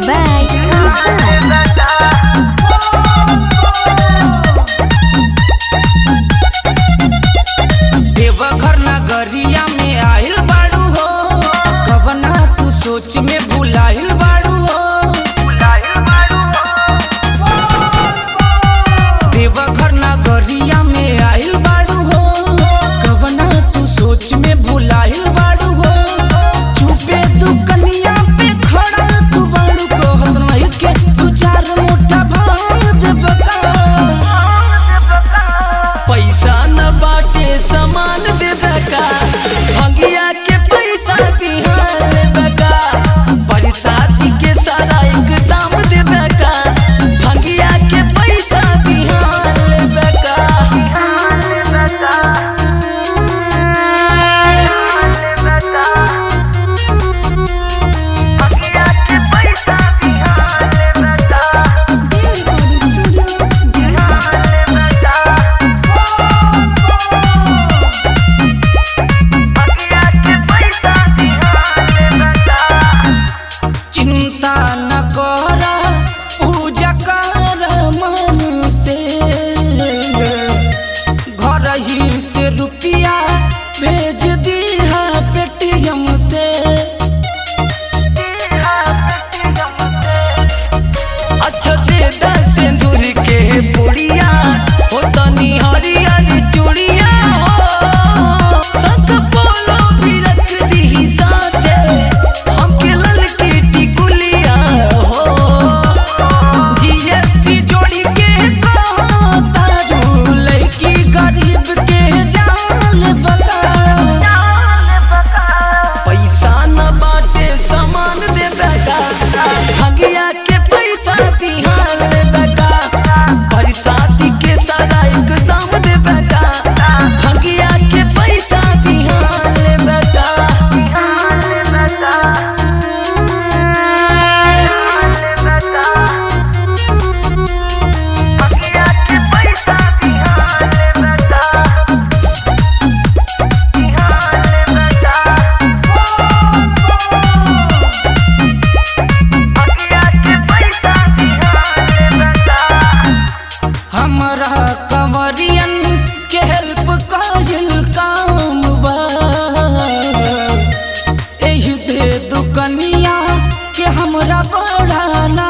by Insan. Deoghar नगरिया में आइल बाड़ू हो, कवना तू सोच में भुलाइल बाड़ू हो। देवघर नगरिया में आइल बाड़ू हो, कवना तू सोच में भुलाइल बाड़ू हो। चुपे तू कनिया पे खड़ा तू बाड़ू कहत नहीं के तू चार मोटा भांग देबका। पैसा न बाटे सामान देबका, भंगिया के पैसा बिहार देबका। बरसाती के सारा एकदम देबका, भंगिया के पैसा बिहार देबका। चिंता न कर, पूजा कर मन से, घर ही से रुपया भेज दिहा पेटीएम से। अच्छा दे दस सिंदूर के पुड़िया हो, तनी हरियर चूड़िया हो। सस बोलो भी रख दी साथे, हमके ललकी टिकुलिया हो। जीएसटी जोड़ी के कहो तारू, लड़की गरीब के जान बका। पैसा न बाटे सामान देबका, भंगिया के पैसा बिहार देबका। बरसाती के सारा एकदम देबका, भंगिया के पैसा बिहार देबका। हमरा कंवरियन के हेल्प कायल काम बा, एही से दुकनिया के हमरा बड़ा ना